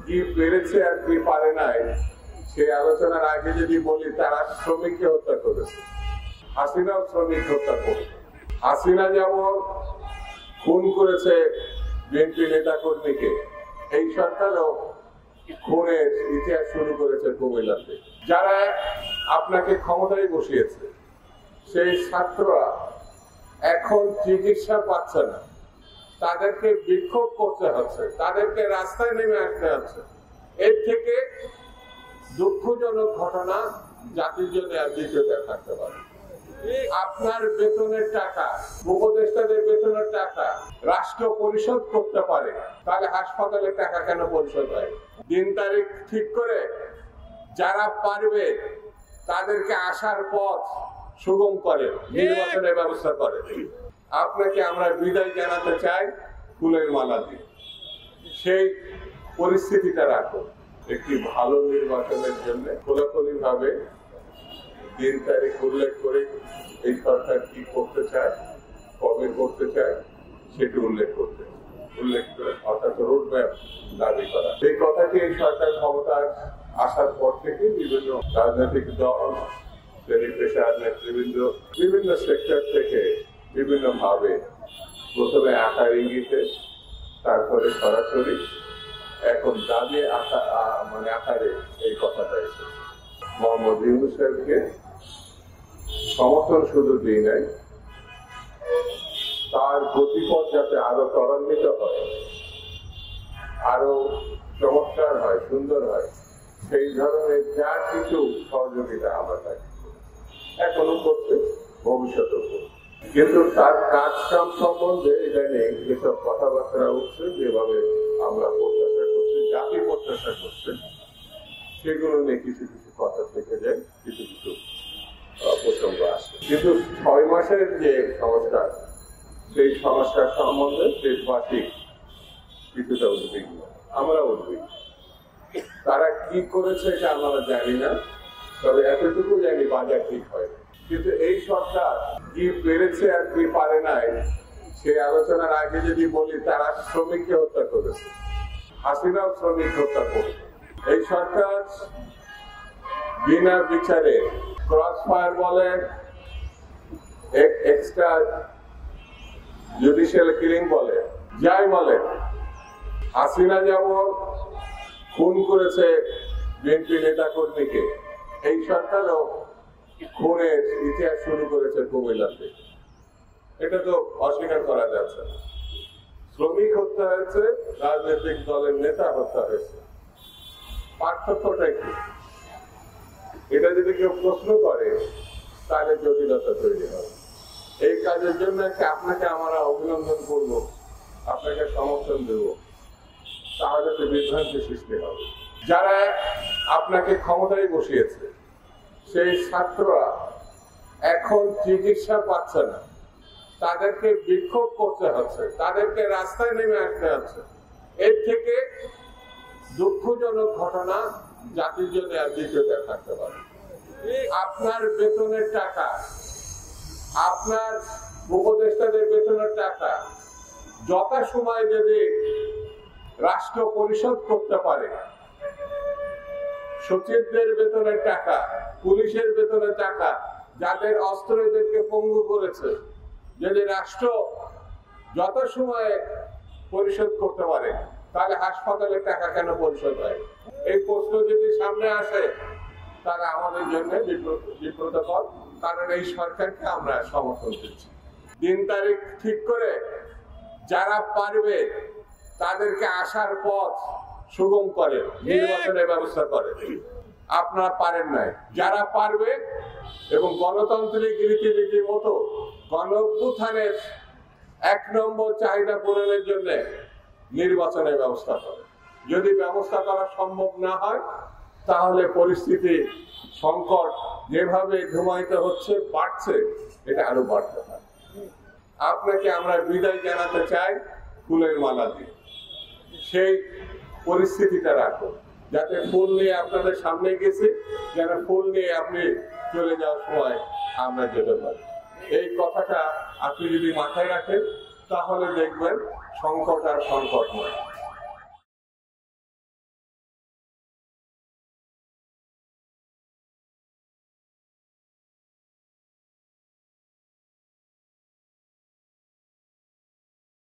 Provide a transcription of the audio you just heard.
কি পেরেছে আর কি পারে নাই সেই আলোচনার আগে যদি বলি, তারা শ্রমিককে হত্যা করেছে, হাসিনাও শ্রমিক হত্যা করেছে। হাসিনা যেমন খুন করেছে বিএনপি নেতা কর্মীকে, এই সরকারও খুনের ইতিহাস শুরু করেছে কুমিল্লাতে। যারা আপনাকে ক্ষমতায় বসিয়েছে সেই ছাত্ররা এখন চিকিৎসা পাচ্ছে না, তাদেরকে বিক্ষোভ করতে হচ্ছে, তাদেরকে রাস্তায় নেমে আসতে হচ্ছে। এর থেকে দুঃখজনক ঘটনা জাতির জন্য আর দ্বিতীয়টা থাকতে পারে। আপনার বেতনের টাকা, উপদেষ্টাদের বেতনের টাকা রাষ্ট্র পরিশোধ করতে পারে, তাহলে হাসপাতালের টাকা কেন পরিশোধ হয়? দিন তারিখ ঠিক করে যারা পারবে তাদেরকে আসার পথ সুগম করে, নির্বাচনের ব্যবস্থা করে। আপনাকে আমরা বিদায় জানাতে চাই ফুলের মালা দিয়ে। সেই পরিস্থিতিটা রাখুন। একটি ভালো নির্বাচনের জন্য খোলাখুলি ভাবে দিন তারিখ উল্লেখ করে এই সরকার কি করতে চায়, কবে করতে চায়, সেটি উল্লেখ করে অর্থাৎ রোডম্যাপ দাবি করা। সেই কথাটি এই সরকার ক্ষমতায় আসার পর থেকে বিভিন্ন রাজনৈতিক দল, শ্রেণী পেশার নেতৃবৃন্দ, বিভিন্ন সেক্টর থেকে বিভিন্ন ভাবে প্রথমে আকার ইঙ্গিতে, তারপরে সরাসরি, এখন দাবি আকারে এই কথাটা এসেছে। মোহাম্মদ ইউনূস সাহেবকে সমর্থন শুধু দিই নাই, তার গতিপথ যাতে আরো ত্বরান্বিত হয়, আরো চমৎকার হয়, সুন্দর হয়, সেই ধরনের যা কিছু সহযোগিতা আমরা থাকি, এখনো করছে, ভবিষ্যতেও করছে। কিন্তু তার কাজ কাম সম্বন্ধে ইদানিং যেসব কথাবার্তা উঠছে, যেভাবে আমরা প্রত্যাশা করছি, জাতি প্রত্যাশা করছে, সেগুলো নিয়ে কিছু কিছু কথা থেকে যায়, কিছু কিছু প্রসঙ্গ আসে। কিন্তু 6 মাসের যে সংস্কার, সেই সংস্কার সম্বন্ধে দেশবাসী কিছুটা উদ্বিগ্ন, আমরা উদ্বিগ্ন। তারা কি করেছে এটা আমরা জানি না, তবে এতটুকু জানি বাজার ঠিক হয়। কিন্তু এই সরকার কি পেরেছে আর কি পারে নাই সেই আলোচনার আগে যদি বলি, তারা শ্রমিককে হত্যা করেছে, হাসিনাও শ্রমিক হত্যা করেছে। এই সরকার বিনা বিচারে ক্রস ফায়ার বলেন, এক্সট্রা জুডিশিয়াল কিলিং বলে, যাই বলেন, হাসিনা যেমন খুন করেছে বিএনপি নেতা কর্মীকে, এই সরকারও খুনের ইতিহাস শুরু করেছে কুমিল্লাতে। এটা তো অস্বীকার করা যাচ্ছে না। শ্রমিক হত্যা হয়েছে, রাজনৈতিক দলের নেতা হত্যা হয়েছে, পার্থক্যটা কি? এটা যদি কেউ প্রশ্ন করে তাহলে জটিলতা তৈরি হবে। এই কাজের জন্য আপনাকে আমরা অভিনন্দন করব, আপনাকে সমর্থন দেব, তাহলে তো বিভ্রান্তি সৃষ্টি হবে। যারা আপনাকে ক্ষমতায় বসিয়েছে সেই ছাত্ররা এখন চিকিৎসা পাচ্ছে না, তাদেরকে বিক্ষোভ করতে হচ্ছে, তাদেরকে রাস্তায় নেমে আসতে হচ্ছে। এর থেকে দুঃখজনক ঘটনা জাতির জন্য আর দ্বিতীয়টা থাকতে পারে। আপনার বেতনের টাকা, আপনার উপদেষ্টাদের বেতনের টাকা যথাসময়ে যদি রাষ্ট্র পরিশোধ করতে পারে, সচিবদের বেতনের টাকা, পুলিশের বেতনের টাকা, যাদের অস্ত্র এদেরকে পঙ্গু করেছে, যদি রাষ্ট্র যথাসময়ে পরিশোধ করতে পারে, তাহলে হাসপাতালের টাকা কেন পরিশোধ হয়? এই প্রশ্ন যদি সামনে আসে, তারা আমাদের জন্য বিব্রতকর, কারণ এই সরকারকে আমরা সমর্থন দিচ্ছি। দিন তারিখ ঠিক করে যারা পারবে তাদেরকে আসার পথ সুগম করে, নির্বাচনের ব্যবস্থা করে। আপনারা পারেন নাই, যারা পারবে এবং গণতান্ত্রিক রীতিনীতি মতো গণঅভ্যুত্থানের 1 নম্বর চাহিদা পূরণের জন্য নির্বাচনের ব্যবস্থা করে। যদি ব্যবস্থা করা সম্ভব না হয়, তাহলে পরিস্থিতি সংকট যেভাবে ধুমায়িত হচ্ছে, বাড়ছে, এটা আরো বাড়তে পারে। আপনাকে আমরা বিদায় জানাতে চাই ফুলের মালা দিয়ে। সেই পরিস্থিতিটা রাখুন, যাতে ফুল নিয়ে আপনাদের সামনে গেছে, যেন ফুল নিয়ে আপনি চলে যাওয়ার সময় আমরা যেতে পারি। এই কথাটা আপনি যদি মাথায় রাখেন, তাহলে দেখবেন সংকট আর সংকট নয়।